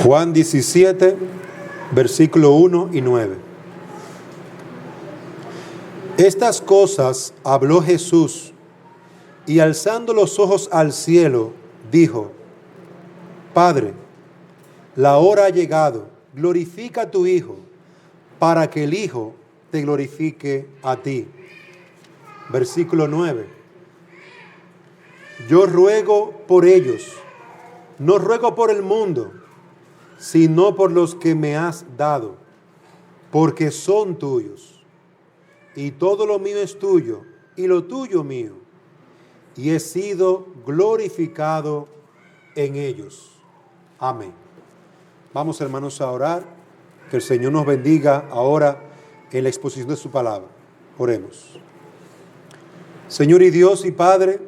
Juan 17, versículo 1 y 9. Estas cosas habló Jesús, y alzando los ojos al cielo, dijo: Padre, la hora ha llegado, glorifica a tu Hijo, para que el Hijo te glorifique a ti. Versículo 9. Yo ruego por ellos, no ruego por el mundo, sino por los que me has dado, porque son tuyos, y todo lo mío es tuyo, y lo tuyo mío, y he sido glorificado en ellos. Amén. Vamos, hermanos, a orar. Que el Señor nos bendiga ahora en la exposición de su palabra. Oremos. Señor y Dios y Padre,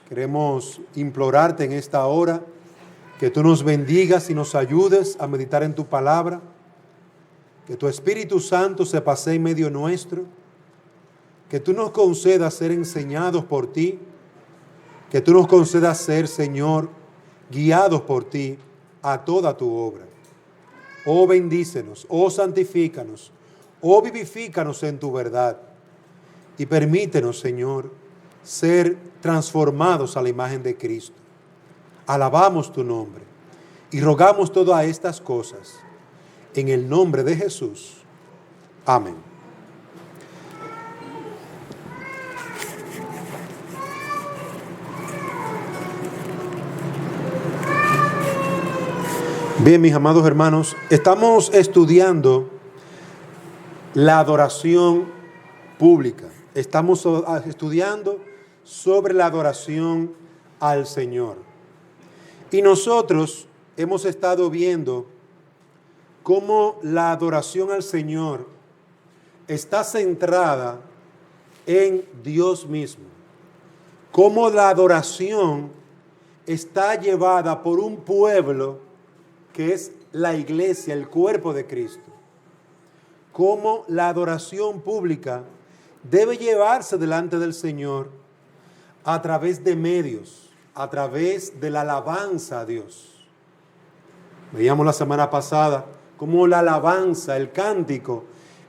queremos implorarte en esta hora que tú nos bendigas y nos ayudes a meditar en tu palabra, que tu Espíritu Santo se pasee en medio nuestro, que tú nos concedas ser enseñados por ti, que tú nos concedas ser, Señor, guiados por ti a toda tu obra. Oh, bendícenos, oh, santifícanos, oh, vivifícanos en tu verdad, y permítenos, Señor, ser transformados a la imagen de Cristo. Alabamos tu nombre y rogamos todas estas cosas en el nombre de Jesús. Amén. Bien, mis amados hermanos, estamos estudiando la adoración pública. Estamos estudiando sobre la adoración al Señor. Y nosotros hemos estado viendo cómo la adoración al Señor está centrada en Dios mismo. Cómo la adoración está llevada por un pueblo que es la iglesia, el cuerpo de Cristo. Cómo la adoración pública debe llevarse delante del Señor a través de medios, a través de la alabanza a Dios. Veíamos la semana pasada cómo la alabanza, el cántico,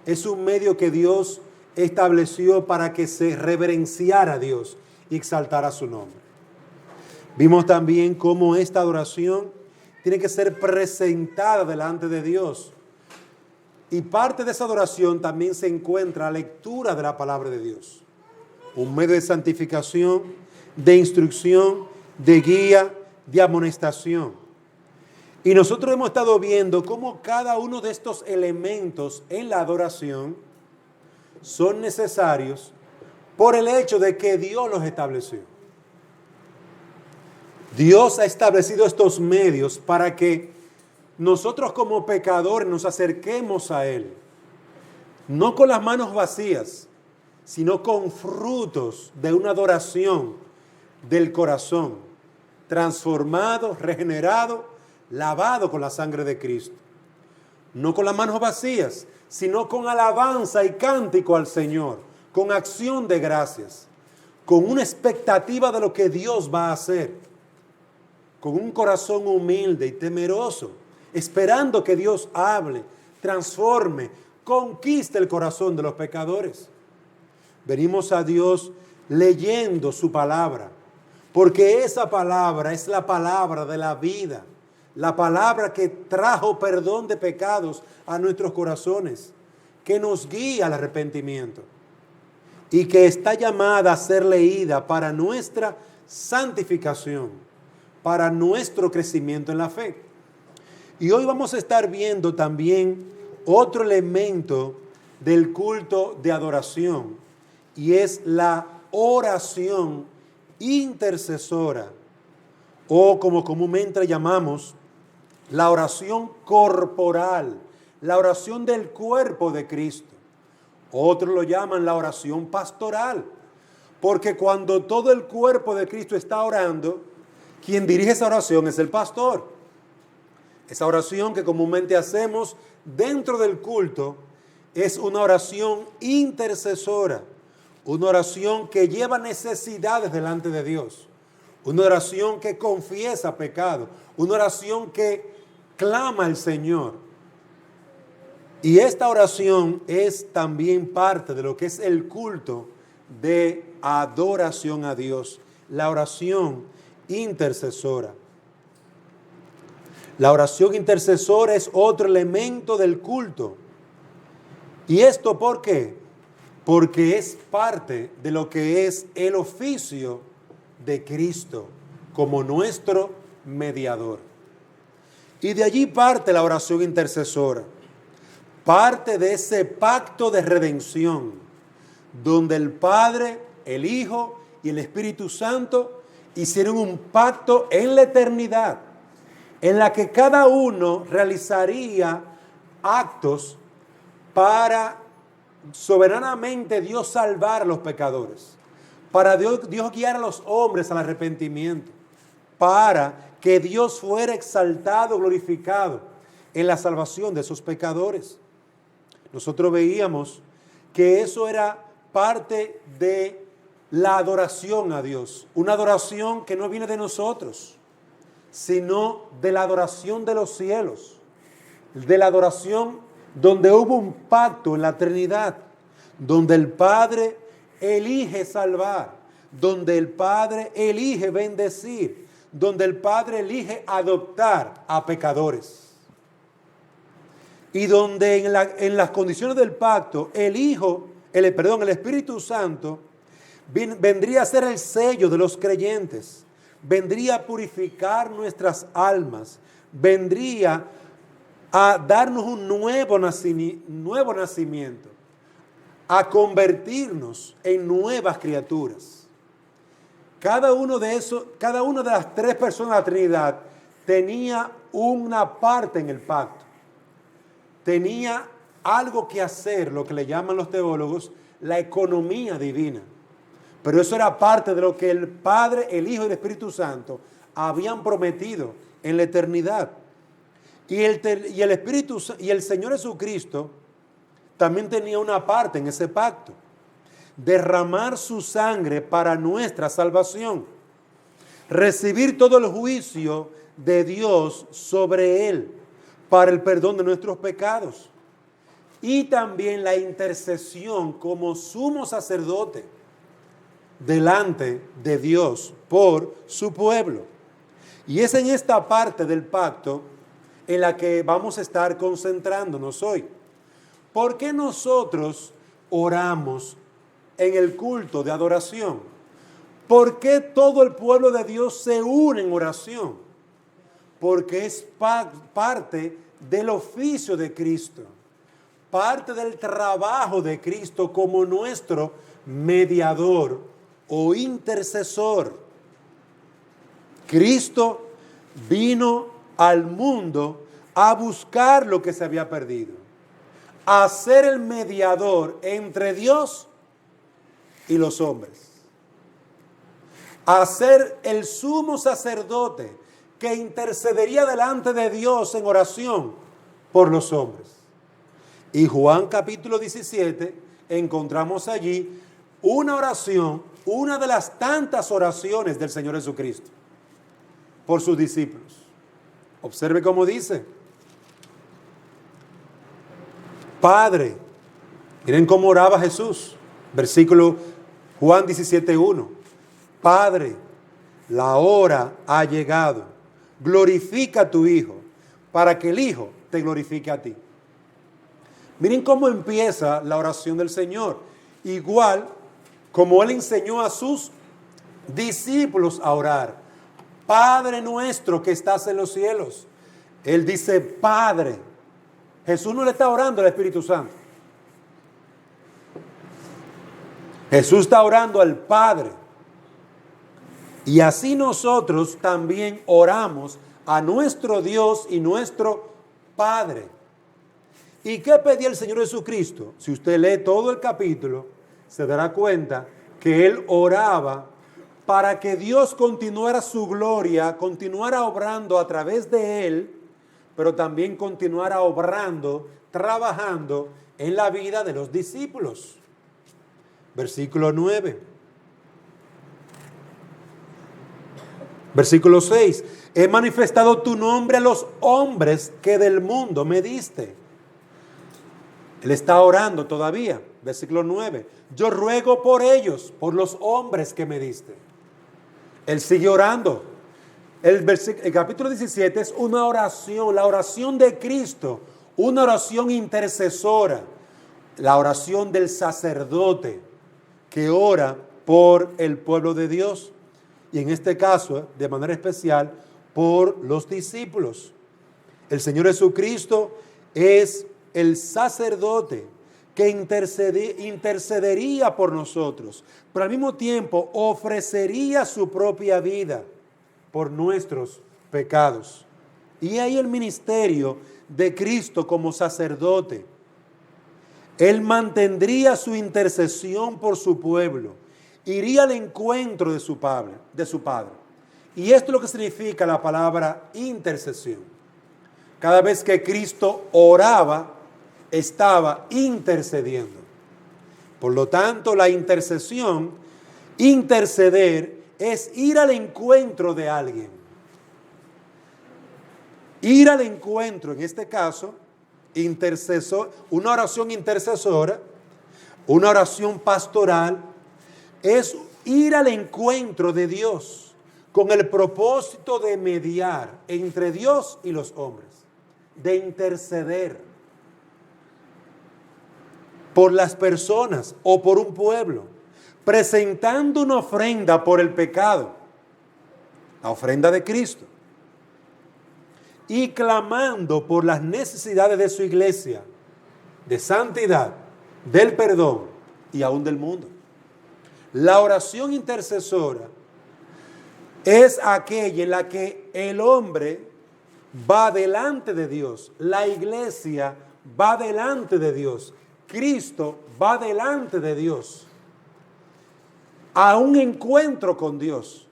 es un medio que Dios estableció para que se reverenciara a Dios y exaltara su nombre. Vimos también cómo esta adoración tiene que ser presentada delante de Dios. Y parte de esa adoración también se encuentra la lectura de la palabra de Dios. Un medio de santificación, de instrucción, de guía, de amonestación. Y nosotros hemos estado viendo cómo cada uno de estos elementos en la adoración son necesarios por el hecho de que Dios los estableció. Dios ha establecido estos medios para que nosotros como pecadores nos acerquemos a Él, no con las manos vacías, sino con frutos de una adoración del corazón, transformado, regenerado, lavado con la sangre de Cristo. No con las manos vacías, sino con alabanza y cántico al Señor, con acción de gracias, con una expectativa de lo que Dios va a hacer, con un corazón humilde y temeroso, esperando que Dios hable, transforme, conquiste el corazón de los pecadores. Venimos a Dios leyendo su palabra, porque esa palabra es la palabra de la vida, la palabra que trajo perdón de pecados a nuestros corazones, que nos guía al arrepentimiento y que está llamada a ser leída para nuestra santificación, para nuestro crecimiento en la fe. Y hoy vamos a estar viendo también otro elemento del culto de adoración, y es la oración intercesora, o como comúnmente llamamos, la oración corporal, la oración del cuerpo de Cristo. Otros lo llaman la oración pastoral, porque cuando todo el cuerpo de Cristo está orando, quien dirige esa oración es el pastor. Esa oración que comúnmente hacemos dentro del culto es una oración intercesora, una oración que lleva necesidades delante de Dios, una oración que confiesa pecado, una oración que clama al Señor. Y esta oración es también parte de lo que es el culto de adoración a Dios, la oración intercesora. La oración intercesora es otro elemento del culto. ¿Y esto por qué? Porque es parte de lo que es el oficio de Cristo como nuestro mediador. Y de allí parte la oración intercesora. Parte de ese pacto de redención, donde el Padre, el Hijo y el Espíritu Santo hicieron un pacto en la eternidad, en la que cada uno realizaría actos para soberanamente Dios salvar a los pecadores, para Dios guiar a los hombres al arrepentimiento, para que Dios fuera exaltado, glorificado en la salvación de esos pecadores. Nosotros veíamos que eso era parte de la adoración a Dios, una adoración que no viene de nosotros, sino de la adoración de los cielos, de la adoración donde hubo un pacto en la Trinidad, donde el Padre elige salvar, donde el Padre elige bendecir, donde el Padre elige adoptar a pecadores. Y donde en las condiciones del pacto, el Espíritu Santo vendría a ser el sello de los creyentes, vendría a purificar nuestras almas, vendría a darnos un nuevo nacimiento, a convertirnos en nuevas criaturas. Cada una de las tres personas de la Trinidad tenía una parte en el pacto. Tenía algo que hacer, lo que le llaman los teólogos, la economía divina. Pero eso era parte de lo que el Padre, el Hijo y el Espíritu Santo habían prometido en la eternidad. Y el Señor Jesucristo también tenía una parte en ese pacto. Derramar su sangre para nuestra salvación. Recibir todo el juicio de Dios sobre él para el perdón de nuestros pecados. Y también la intercesión como sumo sacerdote delante de Dios por su pueblo. Y es en esta parte del pacto en la que vamos a estar concentrándonos hoy. ¿Por qué nosotros oramos en el culto de adoración? ¿Por qué todo el pueblo de Dios se une en oración? Porque es parte del oficio de Cristo, parte del trabajo de Cristo como nuestro mediador o intercesor. Cristo vino al mundo a buscar lo que se había perdido, a ser el mediador entre Dios y los hombres, a ser el sumo sacerdote que intercedería delante de Dios en oración por los hombres. Y Juan capítulo 17 encontramos allí una oración, una de las tantas oraciones del Señor Jesucristo por sus discípulos. Observe cómo dice: Padre, miren cómo oraba Jesús, versículo Juan 17:1. Padre, la hora ha llegado. Glorifica a tu Hijo, para que el Hijo te glorifique a ti. Miren cómo empieza la oración del Señor. Igual como Él enseñó a sus discípulos a orar. Padre nuestro que estás en los cielos. Él dice Padre. Jesús no le está orando al Espíritu Santo. Jesús está orando al Padre. Y así nosotros también oramos a nuestro Dios y nuestro Padre. ¿Y qué pedía el Señor Jesucristo? Si usted lee todo el capítulo, se dará cuenta que Él oraba para que Dios continuara su gloria, continuara obrando a través de Él, pero también continuara obrando, trabajando en la vida de los discípulos. Versículo 9. Versículo 6. He manifestado tu nombre a los hombres que del mundo me diste. Él está orando todavía. Versículo 9. Yo ruego por ellos, por los hombres que me diste. Él sigue orando. El capítulo 17 es una oración, la oración de Cristo, una oración intercesora, la oración del sacerdote que ora por el pueblo de Dios. Y en este caso, de manera especial, por los discípulos. El Señor Jesucristo es el sacerdote que intercedería por nosotros, pero al mismo tiempo ofrecería su propia vida por nuestros pecados. Y ahí el ministerio de Cristo como sacerdote. Él mantendría su intercesión por su pueblo, iría al encuentro de su Padre. Y esto es lo que significa la palabra intercesión. Cada vez que Cristo oraba, estaba intercediendo. Por lo tanto, la intercesión, interceder, es ir al encuentro de alguien. Ir al encuentro, en este caso, intercesor, una oración intercesora, una oración pastoral, es ir al encuentro de Dios con el propósito de mediar entre Dios y los hombres, de interceder por las personas o por un pueblo, presentando una ofrenda por el pecado, la ofrenda de Cristo, y clamando por las necesidades de su iglesia, de santidad, del perdón y aún del mundo. La oración intercesora es aquella en la que el hombre va delante de Dios, la iglesia va delante de Dios, Cristo va delante de Dios a un encuentro con Dios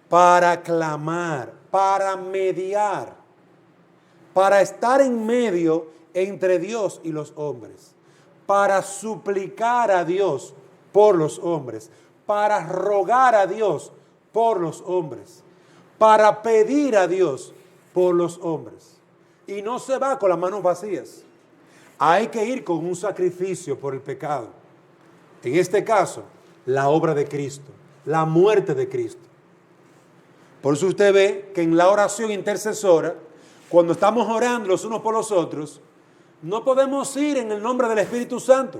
para clamar, para mediar, para estar en medio entre Dios y los hombres, para suplicar a Dios por los hombres, para rogar a Dios por los hombres, para pedir a Dios por los hombres. Y no se va con las manos vacías. Hay que ir con un sacrificio por el pecado. En este caso, la obra de Cristo, la muerte de Cristo. Por eso usted ve que en la oración intercesora, cuando estamos orando los unos por los otros, no podemos ir en el nombre del Espíritu Santo.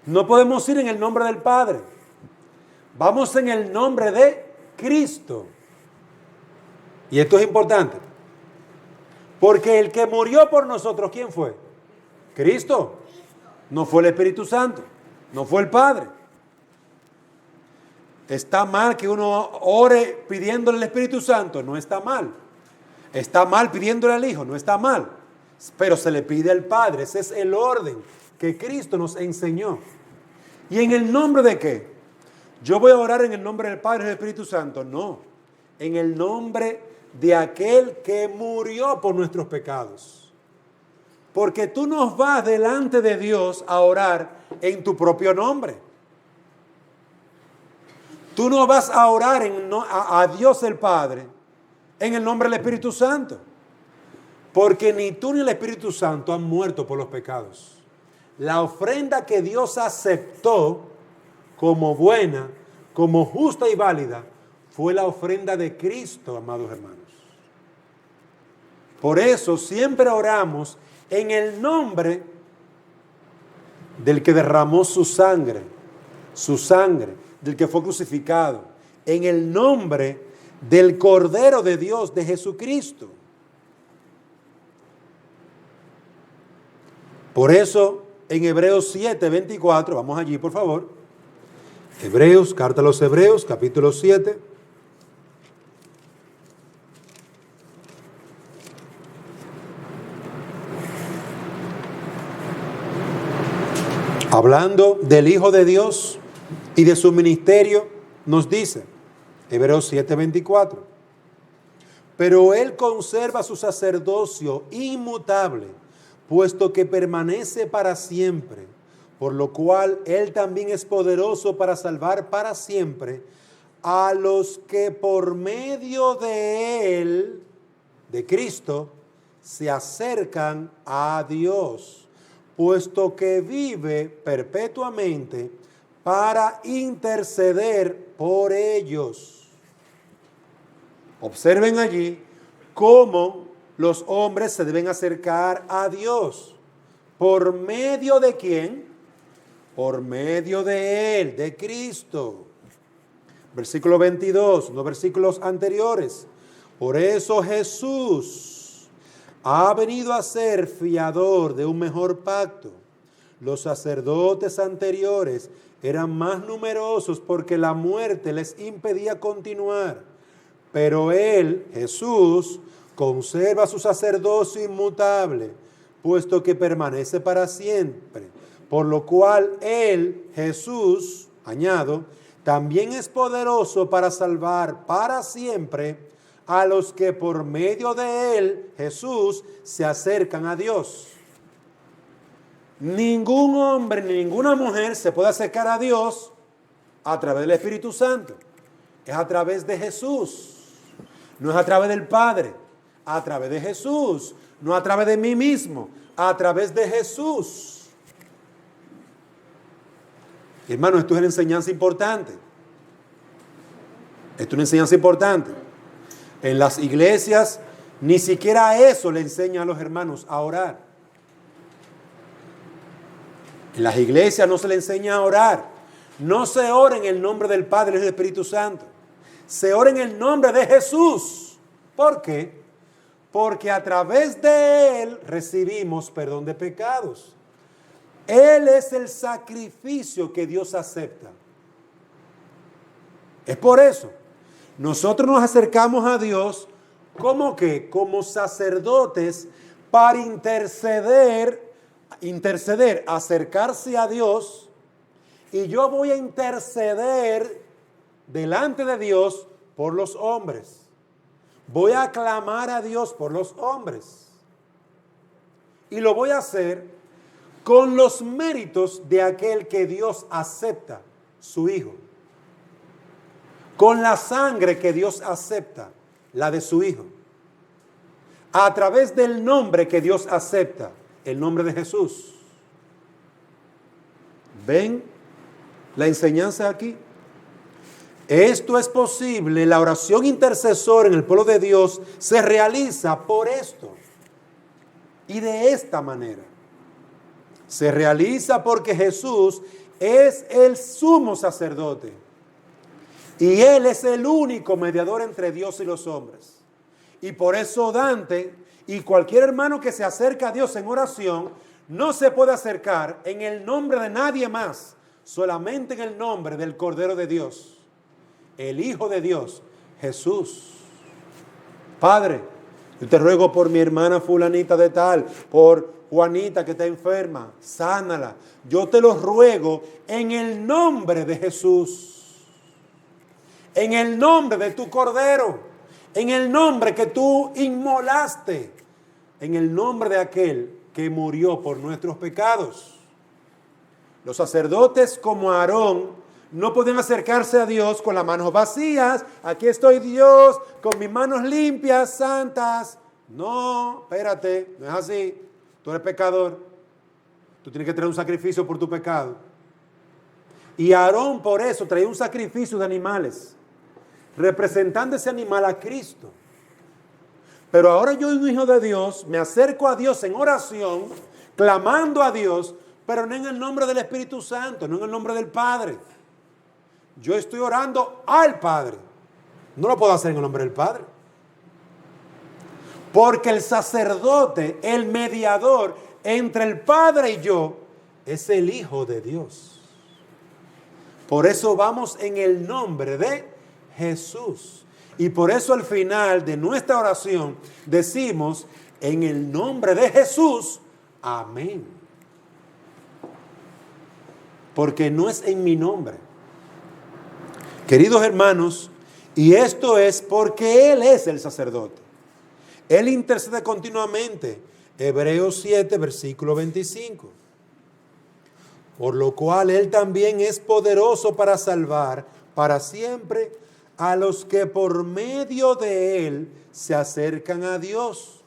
No podemos ir en el nombre del Padre. Vamos en el nombre de Cristo. Y esto es importante. Porque el que murió por nosotros, ¿quién fue? Cristo. No fue el Espíritu Santo. No fue el Padre. ¿Está mal que uno ore pidiéndole al Espíritu Santo? No está mal. ¿Está mal pidiéndole al Hijo? No está mal. Pero se le pide al Padre. Ese es el orden que Cristo nos enseñó. ¿Y en el nombre de qué? ¿Yo voy a orar en el nombre del Padre y del Espíritu Santo? No. En el nombre de aquel que murió por nuestros pecados. Porque tú no vas delante de Dios a orar en tu propio nombre. Tú no vas a orar a Dios el Padre en el nombre del Espíritu Santo. Porque ni tú ni el Espíritu Santo han muerto por los pecados. La ofrenda que Dios aceptó como buena, como justa y válida, fue la ofrenda de Cristo, amados hermanos. Por eso siempre oramos en el nombre del que derramó su sangre, del que fue crucificado, en el nombre del Cordero de Dios, de Jesucristo. Por eso, en Hebreos 7:24, vamos allí por favor. Hebreos, carta a los Hebreos, capítulo 7. Hablando del Hijo de Dios y de su ministerio, nos dice, Hebreos 7:24, pero Él conserva su sacerdocio inmutable, puesto que permanece para siempre, por lo cual Él también es poderoso para salvar para siempre a los que por medio de Él, de Cristo, se acercan a Dios, puesto que vive perpetuamente para interceder por ellos. Observen allí cómo los hombres se deben acercar a Dios. ¿Por medio de quién? Por medio de Él, de Cristo. Versículo 22, los versículos anteriores. Por eso Jesús ha venido a ser fiador de un mejor pacto. Los sacerdotes anteriores eran más numerosos porque la muerte les impedía continuar. Pero Él, Jesús, conserva su sacerdocio inmutable, puesto que permanece para siempre. Por lo cual Él, Jesús, añado, también es poderoso para salvar para siempre a los que por medio de Él, Jesús, se acercan a Dios. Ningún hombre ni ninguna mujer se puede acercar a Dios a través del Espíritu Santo. Es a través de Jesús. No es a través del Padre. A través de Jesús. No a través de mí mismo. A través de Jesús. Hermano, esto es una enseñanza importante. Esto es una enseñanza importante. En las iglesias ni siquiera eso le enseña a los hermanos a orar. En las iglesias no se le enseña a orar. No se ora en el nombre del Padre y del Espíritu Santo. Se ora en el nombre de Jesús. ¿Por qué? Porque a través de Él recibimos perdón de pecados. Él es el sacrificio que Dios acepta. Es por eso. Nosotros nos acercamos a Dios como que, como sacerdotes para interceder, acercarse a Dios, y yo voy a interceder delante de Dios por los hombres. Voy a clamar a Dios por los hombres. Y lo voy a hacer con los méritos de aquel que Dios acepta, su Hijo. Con la sangre que Dios acepta, la de su Hijo. A través del nombre que Dios acepta, el nombre de Jesús. ¿Ven la enseñanza aquí? Esto es posible, la oración intercesora en el pueblo de Dios se realiza por esto y de esta manera. Se realiza porque Jesús es el sumo sacerdote y Él es el único mediador entre Dios y los hombres. Y por eso Dante y cualquier hermano que se acerca a Dios en oración no se puede acercar en el nombre de nadie más, solamente en el nombre del Cordero de Dios, el Hijo de Dios, Jesús. Padre, yo te ruego por mi hermana fulanita de tal, por Juanita que está enferma, sánala. Yo te lo ruego en el nombre de Jesús, en el nombre de tu Cordero, en el nombre que tú inmolaste, en el nombre de aquel que murió por nuestros pecados. Los sacerdotes como Aarón no podían acercarse a Dios con las manos vacías. Aquí estoy, Dios, con mis manos limpias, santas. No, espérate, no es así. Tú eres pecador. Tú tienes que traer un sacrificio por tu pecado. Y Aarón por eso traía un sacrificio de animales, representando ese animal a Cristo. Pero ahora yo, un hijo de Dios, me acerco a Dios en oración, clamando a Dios, pero no en el nombre del Espíritu Santo, no en el nombre del Padre. Yo estoy orando al Padre. No lo puedo hacer en el nombre del Padre. Porque el sacerdote, el mediador entre el Padre y yo, es el Hijo de Dios. Por eso vamos en el nombre de Jesús. Y por eso al final de nuestra oración decimos, en el nombre de Jesús, amén. Porque no es en mi nombre. Queridos hermanos, y esto es porque Él es el sacerdote. Él intercede continuamente. Hebreos 7, versículo 25. Por lo cual Él también es poderoso para salvar para siempre a los que por medio de él se acercan a Dios,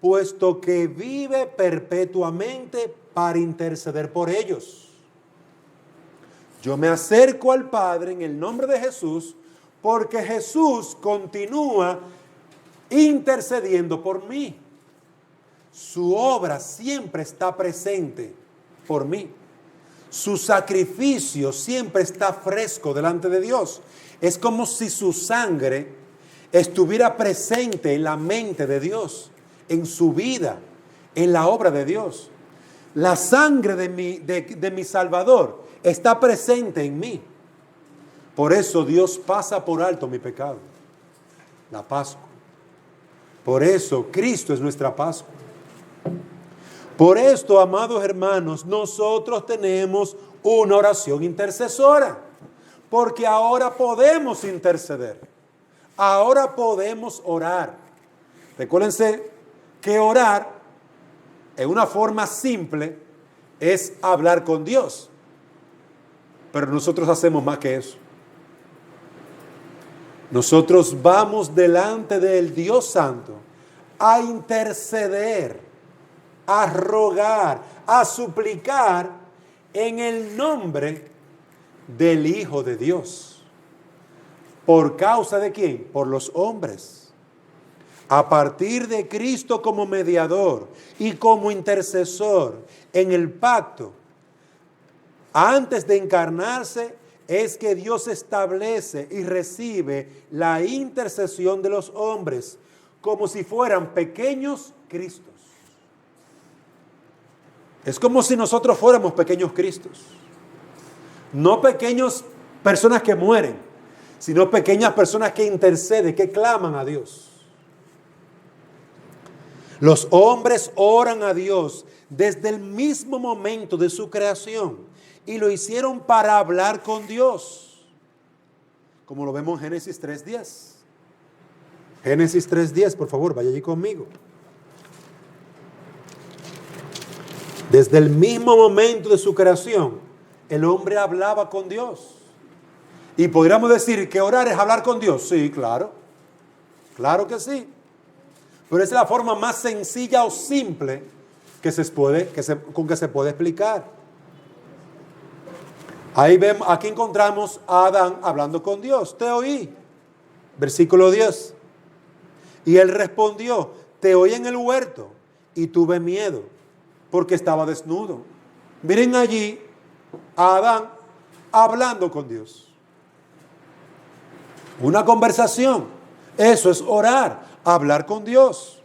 puesto que vive perpetuamente para interceder por ellos. Yo me acerco al Padre en el nombre de Jesús, porque Jesús continúa intercediendo por mí. Su obra siempre está presente por mí. Su sacrificio siempre está fresco delante de Dios. Es como si su sangre estuviera presente en la mente de Dios, en su vida, en la obra de Dios. La sangre de mi Salvador está presente en mí. Por eso Dios pasa por alto mi pecado. La Pascua. Por eso Cristo es nuestra Pascua. Por esto, amados hermanos, nosotros tenemos una oración intercesora. Porque ahora podemos interceder. Ahora podemos orar. Recuérdense que orar, en una forma simple, es hablar con Dios. Pero nosotros hacemos más que eso. Nosotros vamos delante del Dios Santo a interceder, a rogar, a suplicar en el nombre del Hijo de Dios. ¿Por causa de quién? Por los hombres. A partir de Cristo como mediador y como intercesor en el pacto, antes de encarnarse, es que Dios establece y recibe la intercesión de los hombres como si fueran pequeños Cristos. Es como si nosotros fuéramos pequeños Cristos. No pequeños personas que mueren, sino pequeñas personas que interceden, que claman a Dios. Los hombres oran a Dios desde el mismo momento de su creación. Y lo hicieron para hablar con Dios. Como lo vemos en Génesis 3:10. Génesis 3:10, por favor, vaya allí conmigo. Desde el mismo momento de su creación, el hombre hablaba con Dios. Y podríamos decir que orar es hablar con Dios. Sí, claro. Claro que sí. Pero es la forma más sencilla o simple con que se puede explicar. Ahí vemos, aquí encontramos a Adán hablando con Dios. Te oí. Versículo 10. Y él respondió, te oí en el huerto y tuve miedo porque estaba desnudo. Miren allí a Adán hablando con Dios. Una conversación. Eso es orar, hablar con Dios.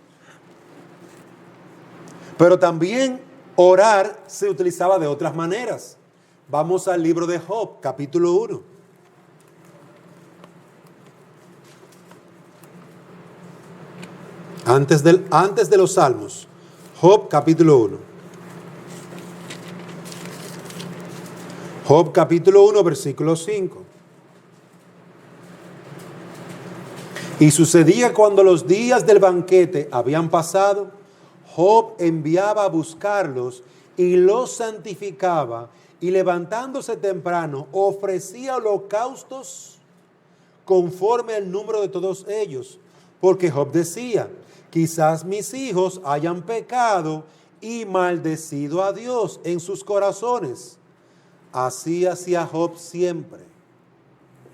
Pero también orar se utilizaba de otras maneras. Vamos al libro de Job, capítulo 1. Antes de los Salmos. Job, capítulo 1. Job, capítulo 1, versículo 5. Y sucedía cuando los días del banquete habían pasado, Job enviaba a buscarlos y los santificaba, y levantándose temprano, ofrecía holocaustos conforme al número de todos ellos. Porque Job decía, quizás mis hijos hayan pecado y maldecido a Dios en sus corazones. Así hacía Job siempre.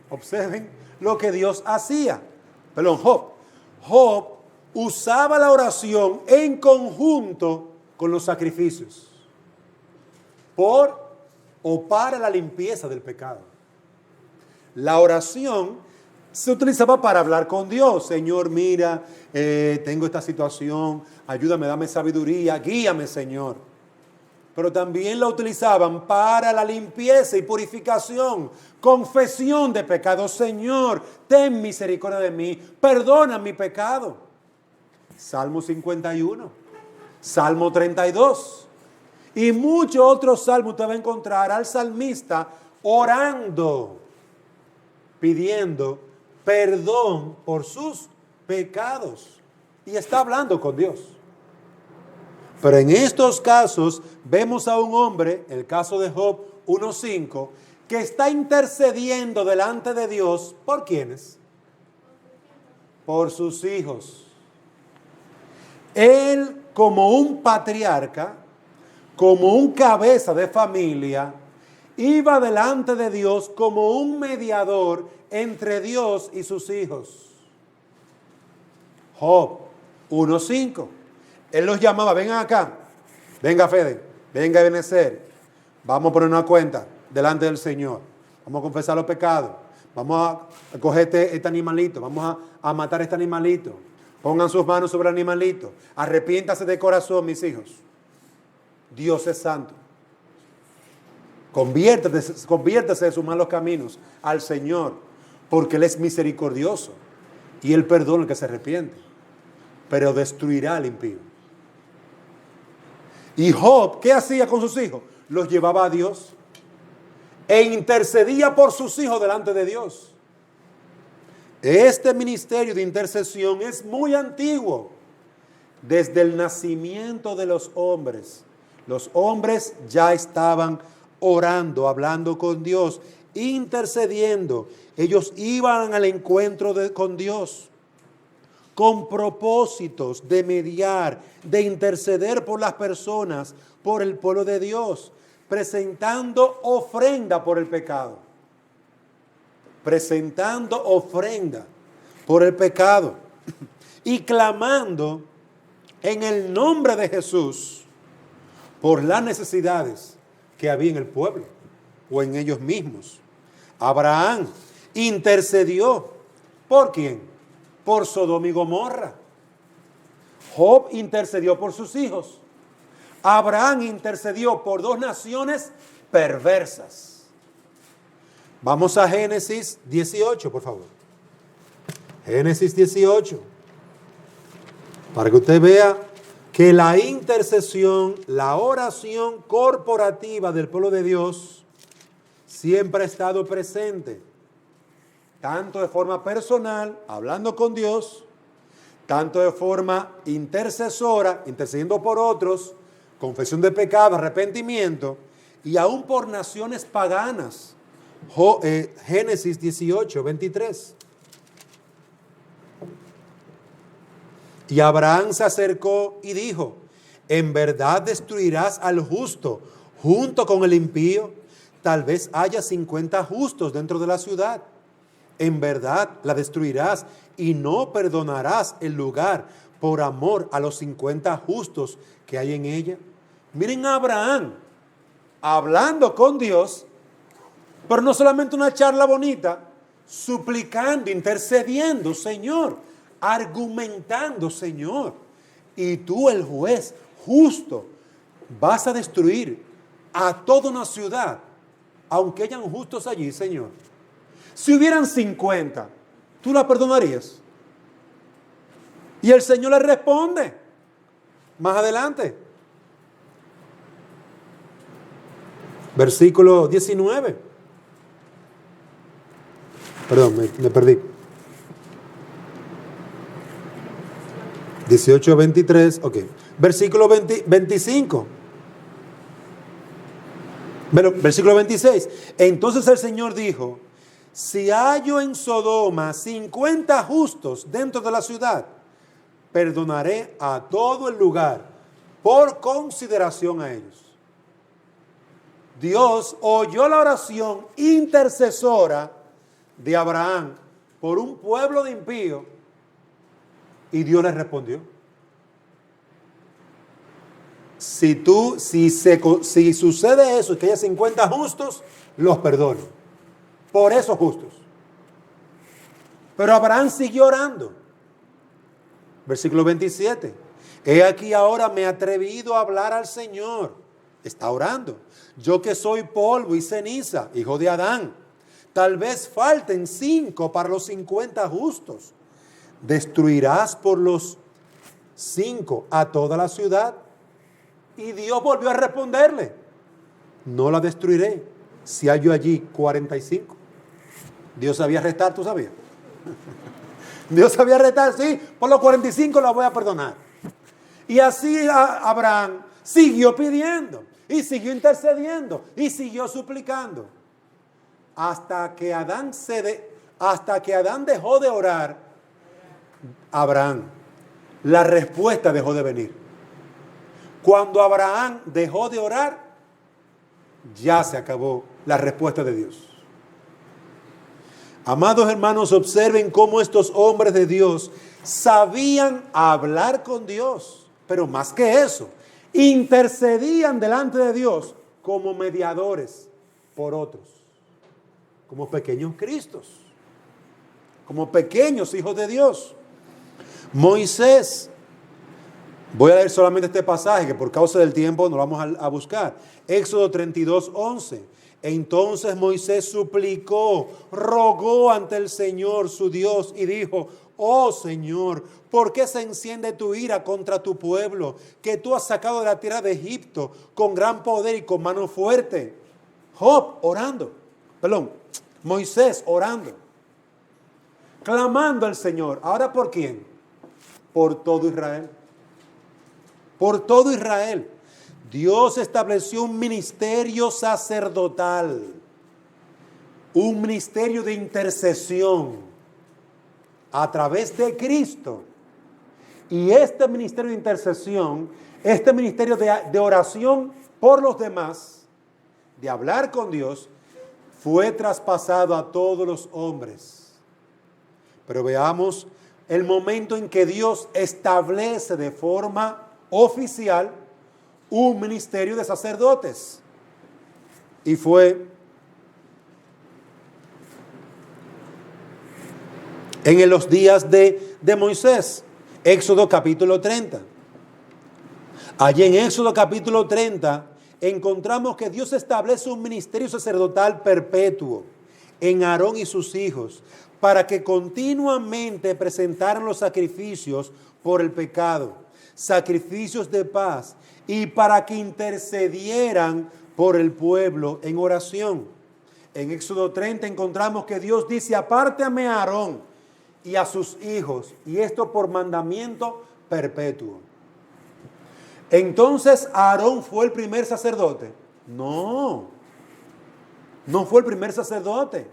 Observen lo que Dios hacía. Job usaba la oración en conjunto con los sacrificios. Para la limpieza del pecado. La oración se utilizaba para hablar con Dios. Señor, mira, tengo esta situación, ayúdame, dame sabiduría, guíame, Señor. Pero también la utilizaban para la limpieza y purificación, confesión de pecados. Señor, ten misericordia de mí, perdona mi pecado. Salmo 51, Salmo 32. Y muchos otros salmos usted va a encontrar al salmista orando, pidiendo perdón por sus pecados. Y está hablando con Dios. Pero en estos casos vemos a un hombre, el caso de Job 1:5, que está intercediendo delante de Dios. ¿Por quiénes? por sus hijos. Él, como un patriarca, como un cabeza de familia, iba delante de Dios como un mediador entre Dios y sus hijos. Job 1:5. Él los llamaba, vengan acá, venga Fede, venga Ebenezer, vamos a poner una cuenta delante del Señor, vamos a confesar los pecados, vamos a coger este animalito, vamos a matar este animalito, pongan sus manos sobre el animalito, arrepiéntase de corazón, mis hijos. Dios es santo. Conviértase de sus malos caminos al Señor, porque Él es misericordioso y Él perdona al que se arrepiente, pero destruirá al impío. Y Job, ¿qué hacía con sus hijos? Los llevaba a Dios e intercedía por sus hijos delante de Dios. Este ministerio de intercesión es muy antiguo, desde el nacimiento de los hombres. Los hombres ya estaban orando, hablando con Dios, intercediendo. Ellos iban al encuentro con Dios con propósitos de mediar, de interceder por las personas, por el pueblo de Dios, presentando ofrenda por el pecado. Presentando ofrenda por el pecado y clamando en el nombre de Jesús por las necesidades que había en el pueblo o en ellos mismos. Abraham intercedió. ¿Por quién? Por Sodoma y Gomorra. Job intercedió por sus hijos. Abraham intercedió por dos naciones perversas. Vamos a Génesis 18, por favor. Génesis 18. Para que usted vea que la intercesión, la oración corporativa del pueblo de Dios siempre ha estado presente, tanto de forma personal, hablando con Dios, tanto de forma intercesora, intercediendo por otros, confesión de pecado, arrepentimiento, y aún por naciones paganas. Génesis 18, 23. Y Abraham se acercó y dijo: ¿en verdad destruirás al justo junto con el impío? Tal vez haya 50 justos dentro de la ciudad. En verdad la destruirás y no perdonarás el lugar por amor a los 50 justos que hay en ella. Miren a Abraham hablando con Dios, pero no solamente una charla bonita, suplicando, intercediendo, Señor, argumentando, Señor, y tú, el juez justo, vas a destruir a toda una ciudad, aunque hayan justos allí, Señor. Si hubieran 50, ¿tú la perdonarías? Y el Señor le responde más adelante. Versículo 19. Perdón, me perdí. 18, 23, ok. Versículo 25. Versículo 26. Entonces el Señor dijo: si hallo en Sodoma 50 justos dentro de la ciudad, perdonaré a todo el lugar por consideración a ellos. Dios oyó la oración intercesora de Abraham por un pueblo de impíos y Dios le respondió: si sucede eso y que haya 50 justos, los perdono. Por esos justos. Pero Abraham siguió orando. Versículo 27. He aquí ahora me he atrevido a hablar al Señor. Está orando. Yo que soy polvo y ceniza, hijo de Adán. Tal vez falten 5 para los 50 justos. ¿Destruirás por los 5 a toda la ciudad? Y Dios volvió a responderle: no la destruiré si hallo allí 45. Dios sabía restar, ¿tú sabías? Dios sabía restar, sí, por los 45 la voy a perdonar. Y así Abraham siguió pidiendo, y siguió intercediendo, y siguió suplicando. Hasta que Adán dejó de orar, Abraham, la respuesta dejó de venir. Cuando Abraham dejó de orar, ya se acabó la respuesta de Dios. Amados hermanos, observen cómo estos hombres de Dios sabían hablar con Dios, pero más que eso, intercedían delante de Dios como mediadores por otros, como pequeños Cristos, como pequeños hijos de Dios. Moisés, voy a leer solamente este pasaje que por causa del tiempo no lo vamos a buscar. Éxodo 32:11. Entonces Moisés suplicó, rogó ante el Señor su Dios y dijo: oh Señor, ¿por qué se enciende tu ira contra tu pueblo, que tú has sacado de la tierra de Egipto con gran poder y con mano fuerte? Moisés orando, clamando al Señor. ¿Ahora por quién? Por todo Israel. Por todo Israel. Dios estableció un ministerio sacerdotal, un ministerio de intercesión a través de Cristo. Y este ministerio de intercesión, este ministerio de oración por los demás, de hablar con Dios, fue traspasado a todos los hombres. Pero veamos el momento en que Dios establece de forma oficial un ministerio de sacerdotes. Y fue en los días de Moisés. Éxodo capítulo 30. Allí en Éxodo capítulo 30 encontramos que Dios establece un ministerio sacerdotal perpetuo en Aarón y sus hijos para que continuamente presentaran los sacrificios por el pecado, sacrificios de paz, y para que intercedieran por el pueblo en oración. En Éxodo 30 encontramos que Dios dice: apártame a Aarón y a sus hijos, y esto por mandamiento perpetuo. Entonces, ¿Aarón fue el primer sacerdote? No, no fue el primer sacerdote.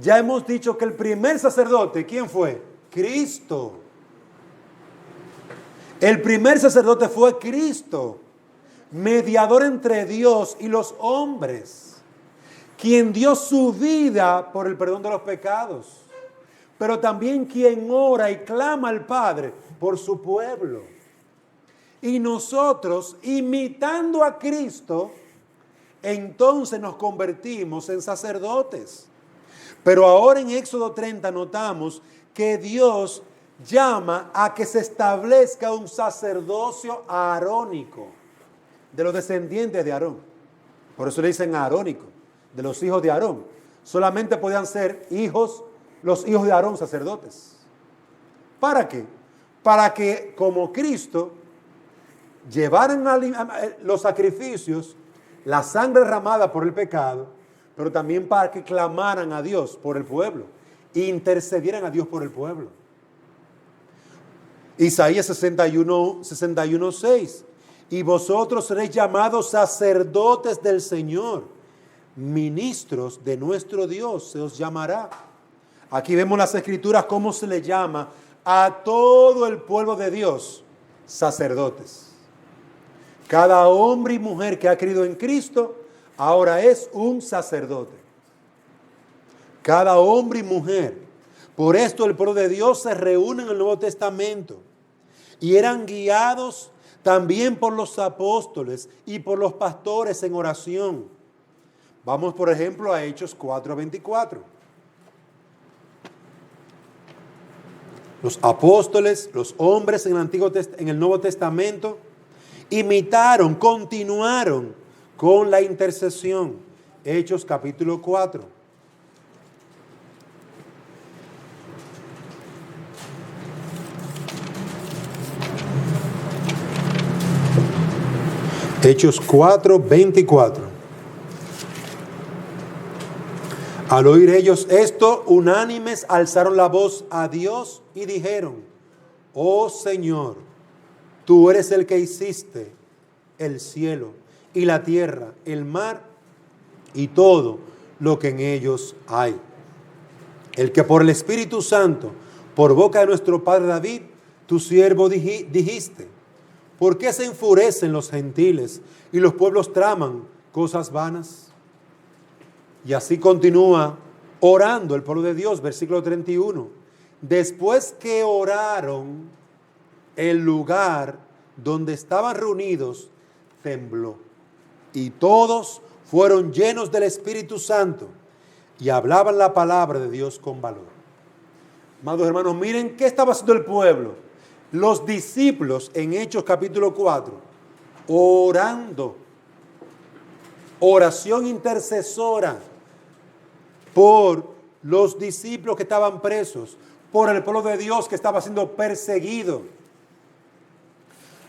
Ya hemos dicho que el primer sacerdote, ¿quién fue? Cristo. El primer sacerdote fue Cristo, mediador entre Dios y los hombres, quien dio su vida por el perdón de los pecados, pero también quien ora y clama al Padre por su pueblo. Y nosotros, imitando a Cristo, entonces nos convertimos en sacerdotes. Pero ahora en Éxodo 30 notamos que Dios llama a que se establezca un sacerdocio arónico de los descendientes de Aarón. Por eso le dicen arónico, de los hijos de Aarón. Solamente podían ser los hijos de Aarón sacerdotes. ¿Para qué? Para que como Cristo llevaran los sacrificios, la sangre derramada por el pecado, pero también para que clamaran a Dios por el pueblo, intercedieran a Dios por el pueblo. Isaías 61:6. Y vosotros seréis llamados sacerdotes del Señor, ministros de nuestro Dios se os llamará. Aquí vemos las escrituras cómo se le llama a todo el pueblo de Dios sacerdotes. Cada hombre y mujer que ha creído en Cristo ahora es un sacerdote. Cada hombre y mujer. Por esto el pueblo de Dios se reúne en el Nuevo Testamento y eran guiados también por los apóstoles y por los pastores en oración. Vamos, por ejemplo, a Hechos 4:24. Los apóstoles, los hombres en el Nuevo Testamento, continuaron con la intercesión. Hechos capítulo 4. Hechos 4:24. Al oír ellos esto, unánimes alzaron la voz a Dios y dijeron: oh Señor, tú eres el que hiciste el cielo y la tierra, el mar y todo lo que en ellos hay. El que por el Espíritu Santo Por boca de nuestro padre David, tu siervo dijiste, ¿por qué se enfurecen los gentiles y los pueblos traman cosas vanas? Y así continúa orando el pueblo de Dios, versículo 31. Después que oraron, el lugar donde estaban reunidos tembló, y todos fueron llenos del Espíritu Santo y hablaban la palabra de Dios con valor. Amados hermanos, miren qué estaba haciendo el pueblo. Los discípulos en Hechos capítulo 4, orando, oración intercesora por los discípulos que estaban presos, por el pueblo de Dios que estaba siendo perseguido.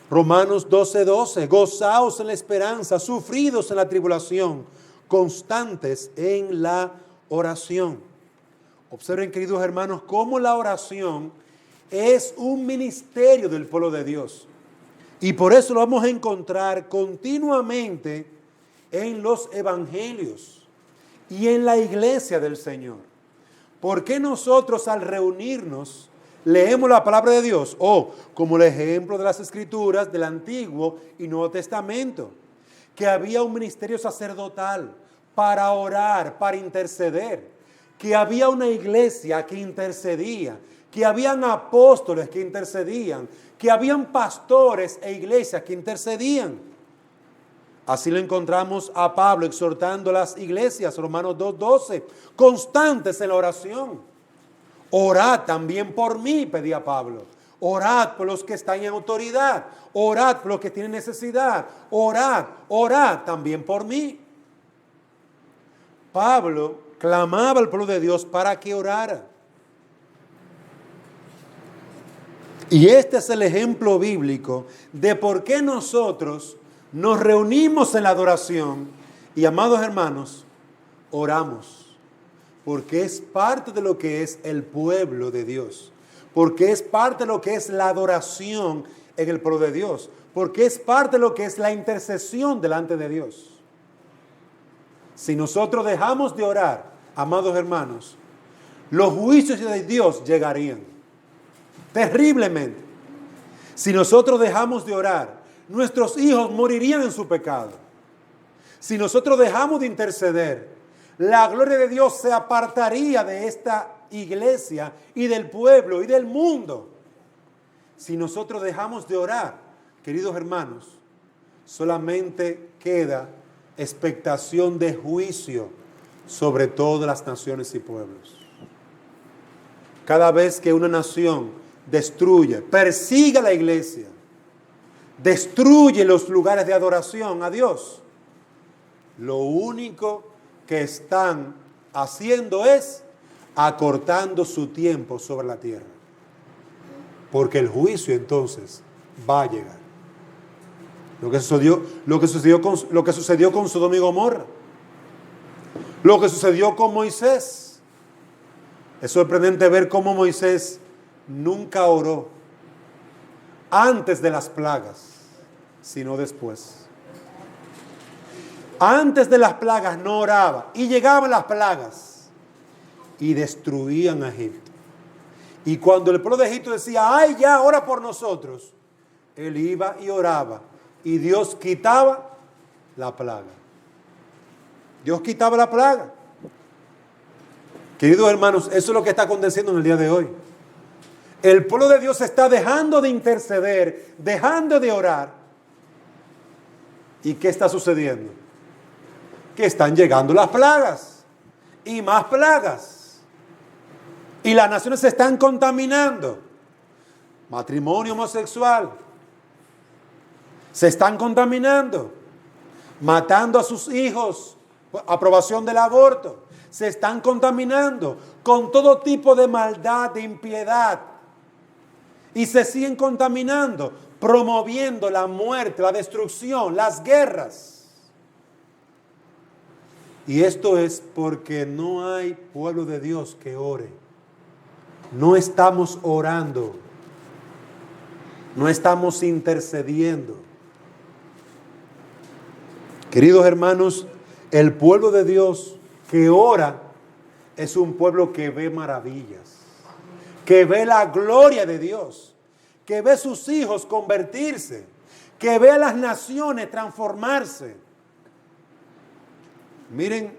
Romanos 12:12, gozaos en la esperanza, sufridos en la tribulación, constantes en la oración. Observen, queridos hermanos, cómo la oración es un ministerio del pueblo de Dios. Y por eso lo vamos a encontrar continuamente en los evangelios y en la iglesia del Señor. ¿Por qué nosotros al reunirnos leemos la palabra de Dios? O como el ejemplo de las Escrituras del Antiguo y Nuevo Testamento, que había un ministerio sacerdotal para orar, para interceder, que había una iglesia que intercedía, que habían apóstoles que intercedían, que habían pastores e iglesias que intercedían. Así lo encontramos a Pablo exhortando a las iglesias, Romanos 2:12, constantes en la oración. Orad también por mí, pedía Pablo. Orad por los que están en autoridad. Orad por los que tienen necesidad. Orad también por mí. Pablo clamaba al pueblo de Dios para que orara. Y este es el ejemplo bíblico de por qué nosotros nos reunimos en la adoración y, amados hermanos, oramos. Porque es parte de lo que es el pueblo de Dios. Porque es parte de lo que es la adoración en el pueblo de Dios. Porque es parte de lo que es la intercesión delante de Dios. Si nosotros dejamos de orar, amados hermanos, los juicios de Dios llegarían terriblemente. Si nosotros dejamos de orar, nuestros hijos morirían en su pecado. Si nosotros dejamos de interceder, la gloria de Dios se apartaría de esta iglesia y del pueblo y del mundo. Si nosotros dejamos de orar, queridos hermanos, solamente queda expectación de juicio sobre todas las naciones y pueblos. Cada vez que una nación destruye, persigue a la iglesia, destruye los lugares de adoración a Dios, lo único que están haciendo es acortando su tiempo sobre la tierra. Porque el juicio entonces va a llegar. Lo que sucedió con Sodoma y Gomorra. Lo que sucedió con Moisés. Es sorprendente ver cómo Moisés nunca oró antes de las plagas, sino después. Antes de las plagas no oraba y llegaban las plagas y destruían a Egipto. Y cuando el pueblo de Egipto decía, ay, ya, ora por nosotros, él iba y oraba y Dios quitaba la plaga. Dios quitaba la plaga. Queridos hermanos, eso es lo que está aconteciendo en el día de hoy. El pueblo de Dios está dejando de interceder, dejando de orar. ¿Y qué está sucediendo? Que están llegando las plagas y más plagas. Y las naciones se están contaminando. Matrimonio homosexual. Se están contaminando. Matando a sus hijos. Aprobación del aborto. Se están contaminando con todo tipo de maldad, de impiedad. Y se siguen contaminando, promoviendo la muerte, la destrucción, las guerras. Y esto es porque no hay pueblo de Dios que ore. No estamos orando. No estamos intercediendo. Queridos hermanos, el pueblo de Dios que ora es un pueblo que ve maravillas, que ve la gloria de Dios, que ve sus hijos convertirse, que ve a las naciones transformarse. Miren,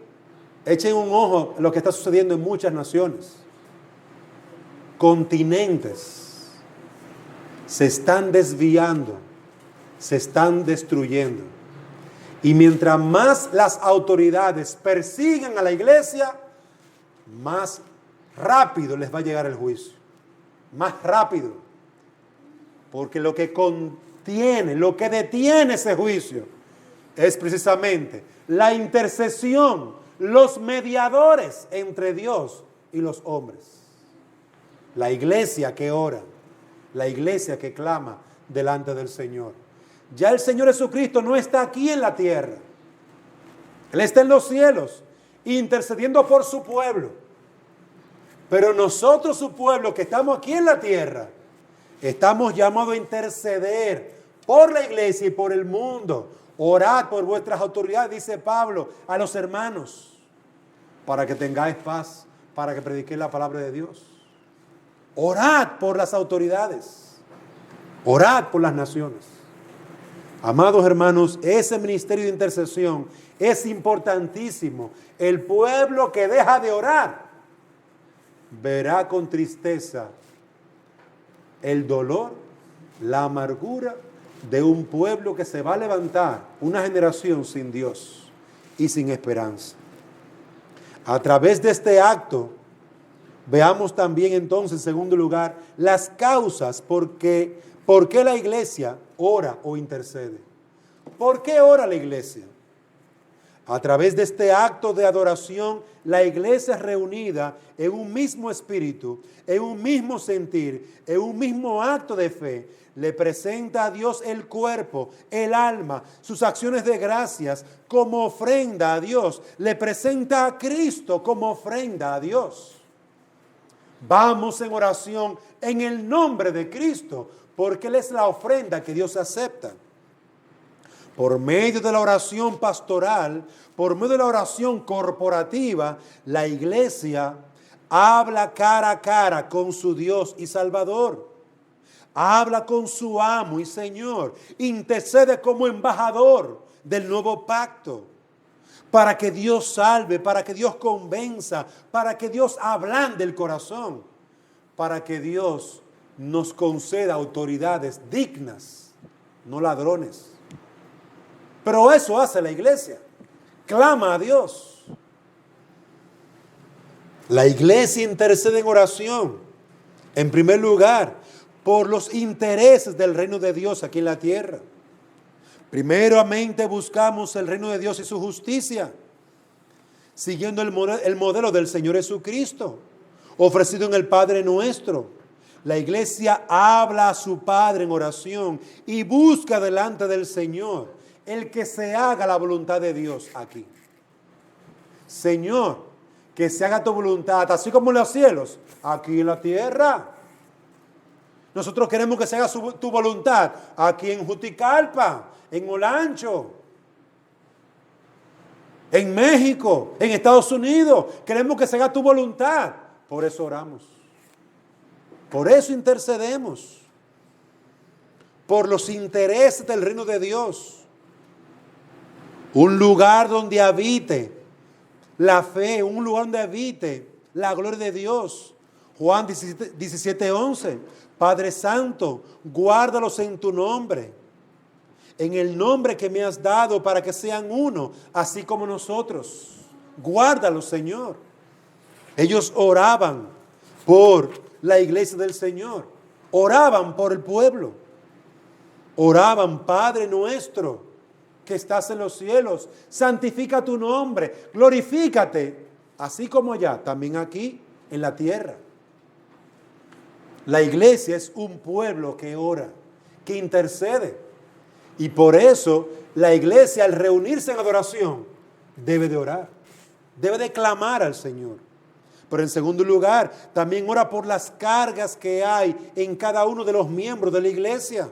echen un ojo a lo que está sucediendo en muchas naciones. Continentes se están desviando, se están destruyendo. Y mientras más las autoridades persigan a la iglesia, más rápido les va a llegar el juicio. Más rápido. Porque lo que contiene, lo que detiene ese juicio es precisamente la intercesión, los mediadores entre Dios y los hombres. La iglesia que ora, la iglesia que clama delante del Señor. Ya el Señor Jesucristo no está aquí en la tierra. Él está en los cielos, intercediendo por su pueblo. Pero nosotros, su pueblo, que estamos aquí en la tierra, estamos llamados a interceder por la iglesia y por el mundo. Orad por vuestras autoridades, dice Pablo a los hermanos, para que tengáis paz, para que prediquéis la palabra de Dios. Orad por las autoridades. Orad por las naciones. Amados hermanos, ese ministerio de intercesión es importantísimo. El pueblo que deja de orar verá con tristeza el dolor, la amargura de un pueblo que se va a levantar, una generación sin Dios y sin esperanza. A través de este acto, veamos también entonces, en segundo lugar, las causas por qué la iglesia ora o intercede. ¿Por qué ora la iglesia? A través de este acto de adoración, la iglesia es reunida en un mismo espíritu, en un mismo sentir, en un mismo acto de fe. Le presenta a Dios el cuerpo, el alma, sus acciones de gracias como ofrenda a Dios. Le presenta a Cristo como ofrenda a Dios. Vamos en oración en el nombre de Cristo, porque Él es la ofrenda que Dios acepta. Por medio de la oración pastoral, por medio de la oración corporativa, la iglesia habla cara a cara con su Dios y Salvador. Habla con su amo y Señor. Intercede como embajador del nuevo pacto. Para que Dios salve, para que Dios convenza, para que Dios ablande el corazón. Para que Dios nos conceda autoridades dignas, no ladrones. Pero eso hace la iglesia. Clama a Dios. La iglesia intercede en oración, en primer lugar, por los intereses del reino de Dios aquí en la tierra. Primeramente buscamos el reino de Dios y su justicia, siguiendo el modelo del Señor Jesucristo, ofrecido en el Padre Nuestro. La iglesia habla a su Padre en oración y busca delante del Señor el que se haga la voluntad de Dios aquí. Señor, que se haga tu voluntad, así como en los cielos, aquí en la tierra. Nosotros queremos que se haga tu voluntad aquí en Juticalpa, en Olancho, en México, en Estados Unidos. Queremos que se haga tu voluntad. Por eso oramos. Por eso intercedemos. Por los intereses del reino de Dios. Un lugar donde habite la fe, un lugar donde habite la gloria de Dios. Juan 17:11. Padre Santo, guárdalos en tu nombre, en el nombre que me has dado para que sean uno, así como nosotros. Guárdalos, Señor. Ellos oraban por la iglesia del Señor. Oraban por el pueblo. Oraban, Padre nuestro, que estás en los cielos, santifica tu nombre, glorifícate, así como allá, también aquí en la tierra. La iglesia es un pueblo que ora, que intercede. Y por eso la iglesia, al reunirse en adoración, debe de orar, debe de clamar al Señor. Pero en segundo lugar, también ora por las cargas que hay en cada uno de los miembros de la iglesia.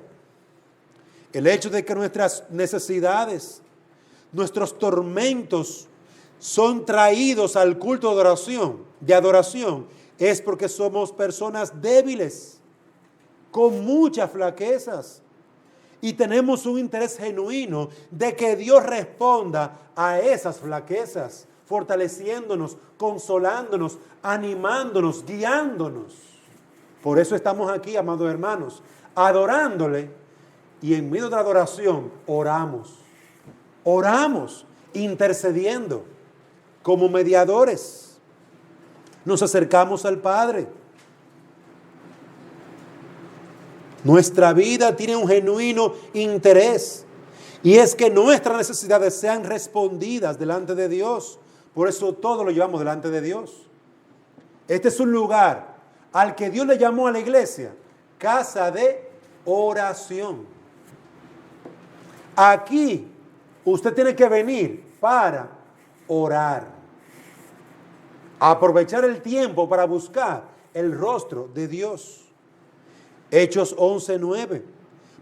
El hecho de que nuestras necesidades, nuestros tormentos son traídos al culto de adoración, es porque somos personas débiles, con muchas flaquezas. Y tenemos un interés genuino de que Dios responda a esas flaquezas, fortaleciéndonos, consolándonos, animándonos, guiándonos. Por eso estamos aquí, amados hermanos, adorándole, y en medio de la adoración oramos, intercediendo como mediadores. Nos acercamos al Padre. Nuestra vida tiene un genuino interés, y es que nuestras necesidades sean respondidas delante de Dios. Por eso todo lo llevamos delante de Dios. Este es un lugar al que Dios le llamó a la iglesia casa de oración. Aquí usted tiene que venir para orar, aprovechar el tiempo para buscar el rostro de Dios. Hechos 11:9.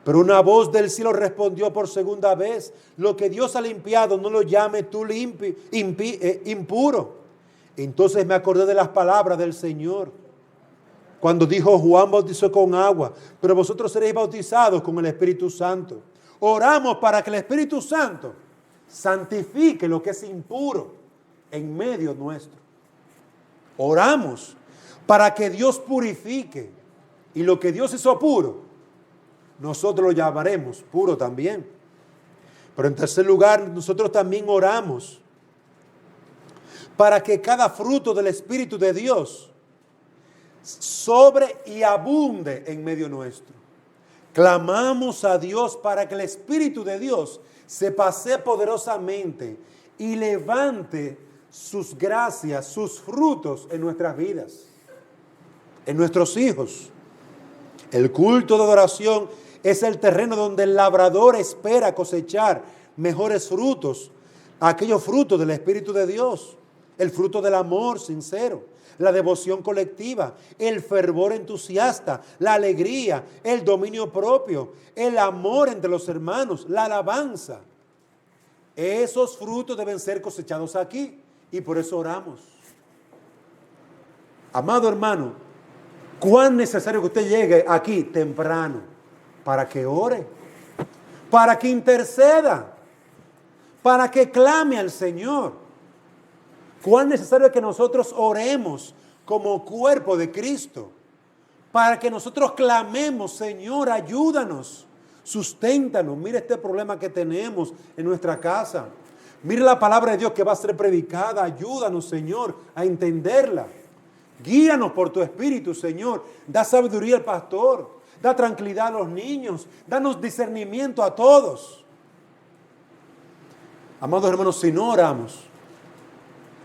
Pero una voz del cielo respondió por segunda vez: lo que Dios ha limpiado, no lo llame tú impuro. Entonces me acordé de las palabras del Señor, cuando dijo: Juan bautizó con agua, pero vosotros seréis bautizados con el Espíritu Santo. Oramos para que el Espíritu Santo santifique lo que es impuro en medio nuestro. Oramos para que Dios purifique, y lo que Dios hizo puro, nosotros lo llamaremos puro también. Pero en tercer lugar, nosotros también oramos para que cada fruto del Espíritu de Dios sobre y abunde en medio nuestro. Clamamos a Dios para que el Espíritu de Dios se pasee poderosamente y levante sus gracias, sus frutos en nuestras vidas, en nuestros hijos. El culto de adoración es el terreno donde el labrador espera cosechar mejores frutos, aquellos frutos del Espíritu de Dios, el fruto del amor sincero, la devoción colectiva, el fervor entusiasta, la alegría, el dominio propio, el amor entre los hermanos, la alabanza. Esos frutos deben ser cosechados aquí, y por eso oramos. Amado hermano, cuán necesario que usted llegue aquí temprano para que ore, para que interceda, para que clame al Señor. Cuán necesario es que nosotros oremos como cuerpo de Cristo, para que nosotros clamemos: Señor, ayúdanos, susténtanos. Mira este problema que tenemos en nuestra casa. Mira la palabra de Dios que va a ser predicada. Ayúdanos, Señor, a entenderla. Guíanos por tu Espíritu, Señor. Da sabiduría al pastor. Da tranquilidad a los niños. Danos discernimiento a todos. Amados hermanos, si no oramos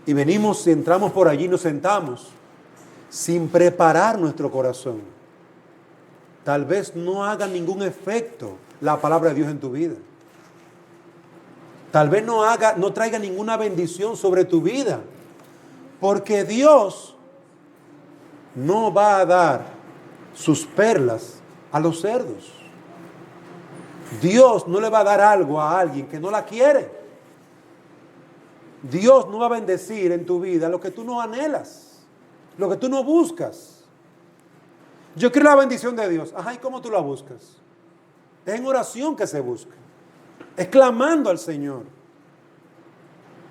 y venimos y entramos por allí y nos sentamos sin preparar nuestro corazón, tal vez no haga ningún efecto la palabra de Dios en tu vida. Tal vez no traiga ninguna bendición sobre tu vida, porque Dios no va a dar sus perlas a los cerdos. Dios no le va a dar algo a alguien que no la quiere. Dios no va a bendecir en tu vida lo que tú no anhelas, lo que tú no buscas. Yo quiero la bendición de Dios. Ajá, ¿y cómo tú la buscas? Es en oración que se busca. Es clamando al Señor.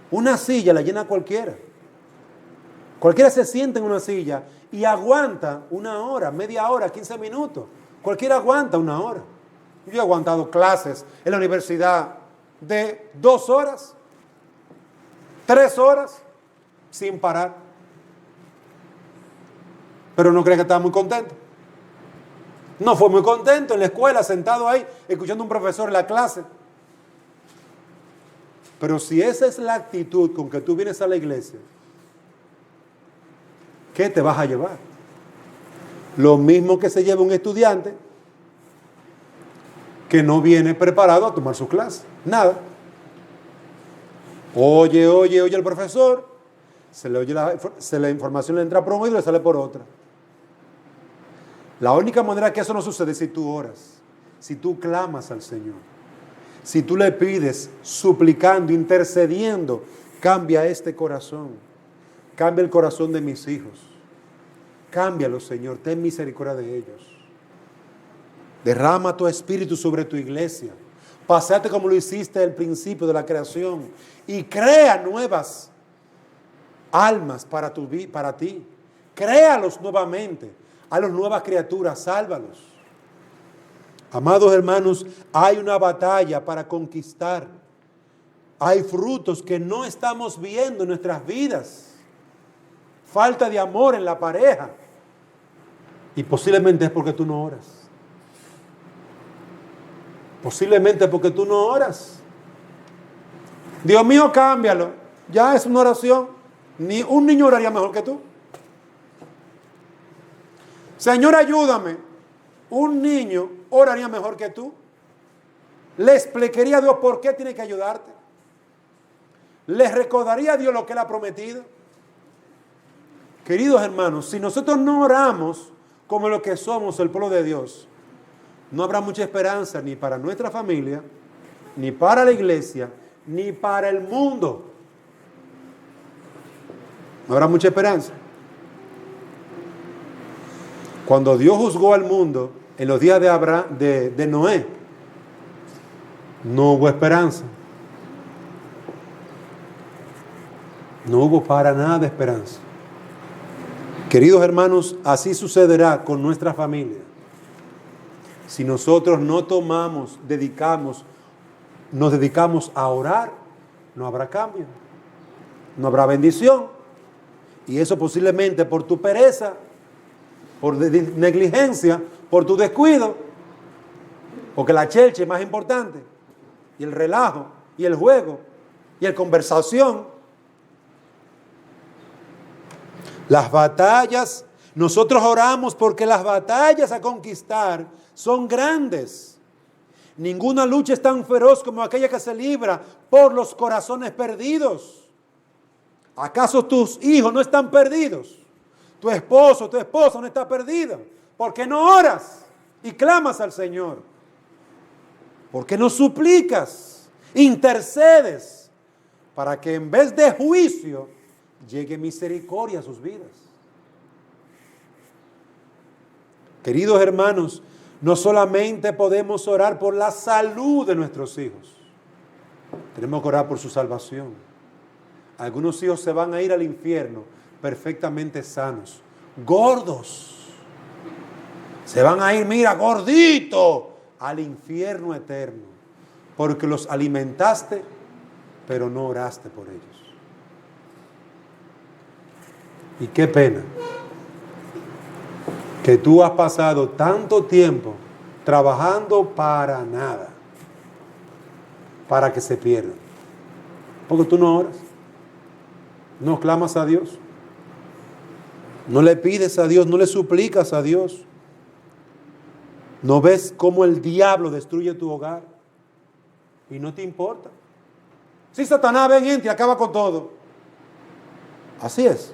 Una silla la llena cualquiera. Cualquiera se sienta en una silla y aguanta una hora, media hora, 15 minutos. Cualquiera aguanta una hora. Yo he aguantado clases en la universidad de 2 horas, 3 horas, sin parar. Pero no cree que estaba muy contento. No fue muy contento en la escuela, sentado ahí, escuchando a un profesor en la clase. Pero si esa es la actitud con que tú vienes a la iglesia, ¿qué te vas a llevar? Lo mismo que se lleva un estudiante que no viene preparado a tomar su clase. Nada. Oye el profesor, la información le entra por un oído y le sale por otra. La única manera que eso no sucede es si tú oras, si tú clamas al Señor, si tú le pides, suplicando, intercediendo: cambia este corazón, cambia el corazón de mis hijos. Cámbialos, Señor, ten misericordia de ellos. Derrama tu espíritu sobre tu iglesia. Pásate como lo hiciste al principio de la creación y crea nuevas almas para ti. Créalos nuevamente, a las nuevas criaturas, sálvalos. Amados hermanos, hay una batalla para conquistar. Hay frutos que no estamos viendo en nuestras vidas. Falta de amor en la pareja. Y posiblemente es porque tú no oras. Posiblemente es porque tú no oras. Dios mío, cámbialo. Ya es una oración. Ni un niño oraría mejor que tú. Señor, ayúdame. Un niño oraría mejor que tú. Le explicaría a Dios por qué tiene que ayudarte. Le recordaría a Dios lo que Él ha prometido. Queridos hermanos, si nosotros no oramos como lo que somos, el pueblo de Dios, no habrá mucha esperanza ni para nuestra familia, ni para la iglesia, ni para el mundo. No habrá mucha esperanza. Cuando Dios juzgó al mundo en los días de Noé, no hubo esperanza. No hubo para nada esperanza. Queridos hermanos, así sucederá con nuestra familia. Si nosotros no nos dedicamos a orar, no habrá cambio, no habrá bendición. Y eso posiblemente por tu pereza, por negligencia, por tu descuido, porque la chelcha es más importante, y el relajo, y el juego, y la conversación. Las batallas, nosotros oramos porque las batallas a conquistar son grandes. Ninguna lucha es tan feroz como aquella que se libra por los corazones perdidos. ¿Acaso tus hijos no están perdidos? Tu esposo, tu esposa no está perdida. ¿Por qué no oras y clamas al Señor? ¿Por qué no suplicas, intercedes para que en vez de juicio llegue misericordia a sus vidas? Queridos hermanos, no solamente podemos orar por la salud de nuestros hijos, tenemos que orar por su salvación. Algunos hijos se van a ir al infierno perfectamente sanos, gordos. Se van a ir, mira, gordito, al infierno eterno, porque los alimentaste, pero no oraste por ellos. Y qué pena que tú has pasado tanto tiempo trabajando para nada, para que se pierdan. Porque tú no oras, no clamas a Dios, no le pides a Dios, no le suplicas a Dios. ¿No ves cómo el diablo destruye tu hogar? Y no te importa. Si Satanás ven, entra y acaba con todo. Así es.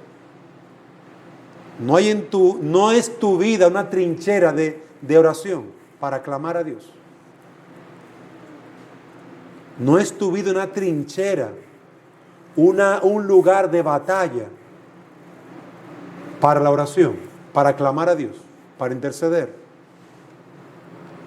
No es tu vida una trinchera de oración para clamar a Dios. No es tu vida una trinchera, un lugar de batalla para la oración, para clamar a Dios, para interceder.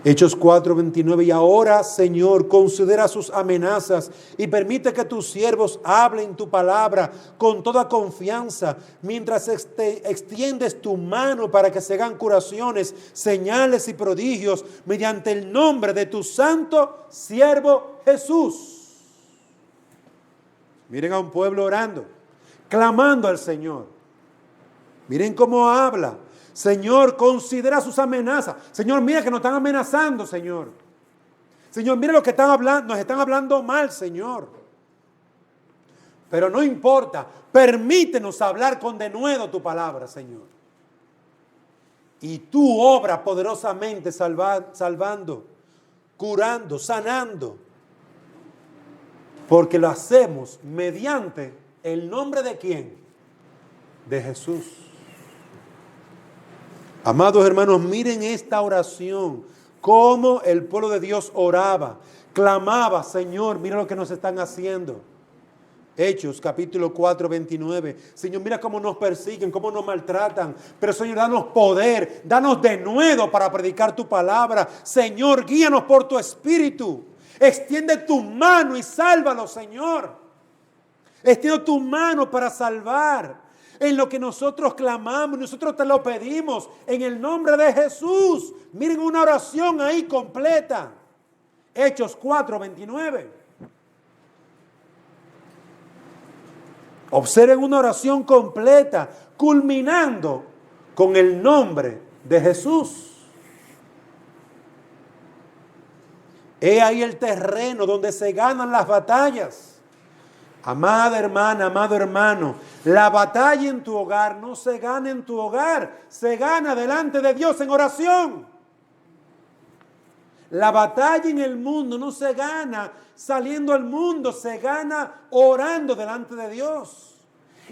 Hechos 4:29, y ahora, Señor, considera sus amenazas y permite que tus siervos hablen tu palabra con toda confianza, mientras extiendes tu mano para que se hagan curaciones, señales y prodigios mediante el nombre de tu santo siervo Jesús. Miren a un pueblo orando, clamando al Señor. Miren cómo habla. Señor, considera sus amenazas. Señor, mira que nos están amenazando, Señor. Señor, mira lo que están hablando, nos están hablando mal, Señor. Pero no importa, permítenos hablar con denuedo tu palabra, Señor. Y tú obra poderosamente salvando, curando, sanando. Porque lo hacemos mediante el nombre de ¿quién? De Jesús. Amados hermanos, miren esta oración, cómo el pueblo de Dios oraba, clamaba, Señor, mira lo que nos están haciendo. Hechos, capítulo 4, 29. Señor, mira cómo nos persiguen, cómo nos maltratan. Pero Señor, danos poder, danos denuedo para predicar tu palabra. Señor, guíanos por tu espíritu. Extiende tu mano y sálvalos, Señor. Extiende tu mano para salvar. En lo que nosotros clamamos, nosotros te lo pedimos. En el nombre de Jesús. Miren una oración ahí completa. Hechos 4, 29. Observen una oración completa, culminando con el nombre de Jesús. He ahí el terreno donde se ganan las batallas. Amada hermana, amado hermano, la batalla en tu hogar no se gana en tu hogar, se gana delante de Dios en oración. La batalla en el mundo no se gana saliendo al mundo, se gana orando delante de Dios.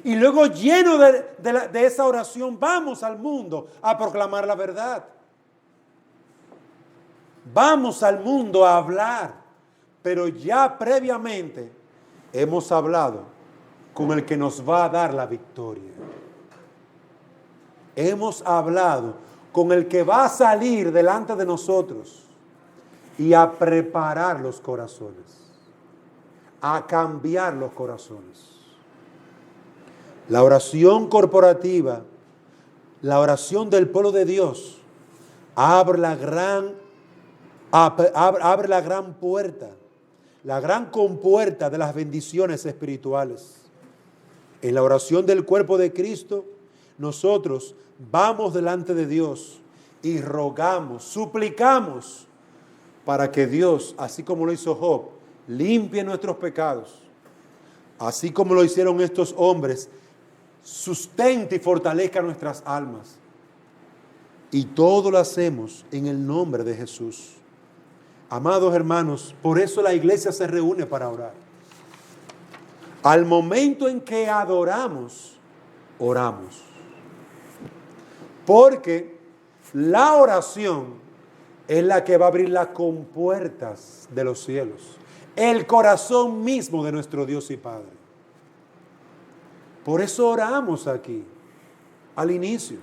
Y luego lleno de esa oración vamos al mundo a proclamar la verdad. Vamos al mundo a hablar, pero ya previamente hemos hablado con el que nos va a dar la victoria. Hemos hablado con el que va a salir delante de nosotros y a preparar los corazones, a cambiar los corazones. La oración corporativa, la oración del pueblo de Dios, abre la gran puerta, la gran compuerta de las bendiciones espirituales. En la oración del cuerpo de Cristo, nosotros vamos delante de Dios y rogamos, suplicamos para que Dios, así como lo hizo Job, limpie nuestros pecados, así como lo hicieron estos hombres, sustente y fortalezca nuestras almas. Y todo lo hacemos en el nombre de Jesús. Amados hermanos, por eso la iglesia se reúne para orar. Al momento en que adoramos, oramos. Porque la oración es la que va a abrir las compuertas de los cielos. El corazón mismo de nuestro Dios y Padre. Por eso oramos aquí, al inicio.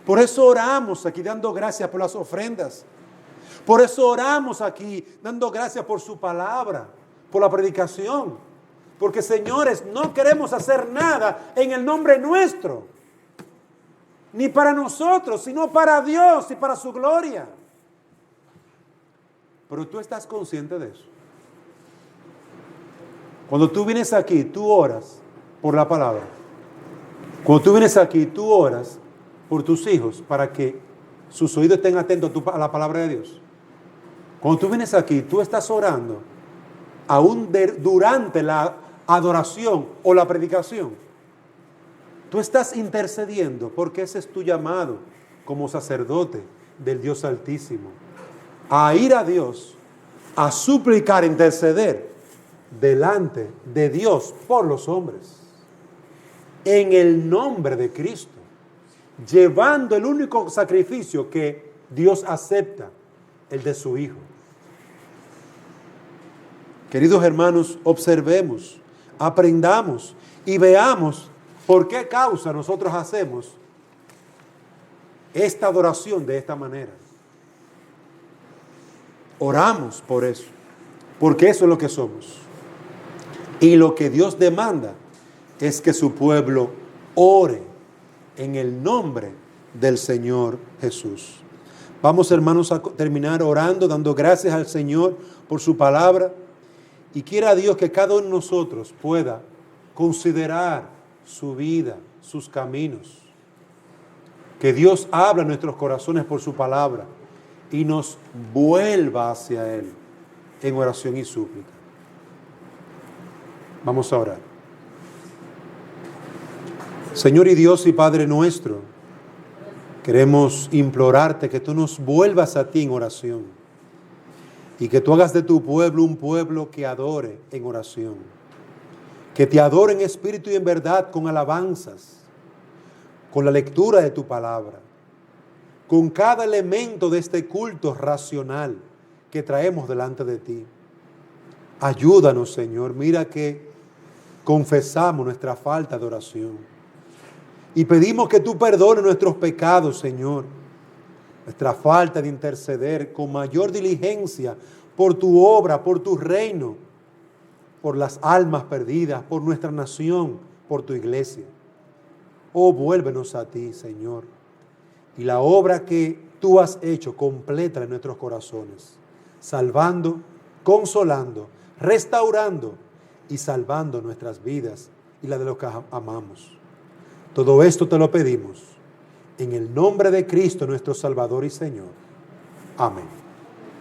Por eso oramos aquí dando gracias por las ofrendas. Por eso oramos aquí dando gracias por su palabra, por la predicación. Porque, señores, no queremos hacer nada en el nombre nuestro. Ni para nosotros, sino para Dios y para su gloria. Pero tú estás consciente de eso. Cuando tú vienes aquí, tú oras por la palabra. Cuando tú vienes aquí, tú oras por tus hijos para que sus oídos estén atentos a la palabra de Dios. Cuando tú vienes aquí, tú estás orando aún durante la adoración o la predicación. Tú estás intercediendo porque ese es tu llamado como sacerdote del Dios Altísimo. A ir a Dios, a suplicar, interceder delante de Dios por los hombres. En el nombre de Cristo. Llevando el único sacrificio que Dios acepta, el de su Hijo. Queridos hermanos, observemos, aprendamos y veamos por qué causa nosotros hacemos esta adoración de esta manera. Oramos por eso, porque eso es lo que somos. Y lo que Dios demanda es que su pueblo ore en el nombre del Señor Jesús. Vamos, hermanos, a terminar orando, dando gracias al Señor por su palabra. Y quiera Dios que cada uno de nosotros pueda considerar su vida, sus caminos. Que Dios habla en nuestros corazones por su palabra y nos vuelva hacia Él en oración y súplica. Vamos a orar. Señor y Dios y Padre nuestro, queremos implorarte que tú nos vuelvas a ti en oración y que tú hagas de tu pueblo un pueblo que adore en oración, que te adore en espíritu y en verdad con alabanzas, con la lectura de tu palabra, con cada elemento de este culto racional que traemos delante de ti. Ayúdanos, Señor. Mira que confesamos nuestra falta de oración y pedimos que tú perdones nuestros pecados, Señor, nuestra falta de interceder con mayor diligencia por tu obra, por tu reino, por las almas perdidas, por nuestra nación, por tu iglesia. Oh, vuélvenos a ti, Señor, y la obra que tú has hecho, complétala en nuestros corazones, salvando, consolando, restaurando y salvando nuestras vidas y la de los que amamos. Todo esto te lo pedimos en el nombre de Cristo, nuestro Salvador y Señor. Amén.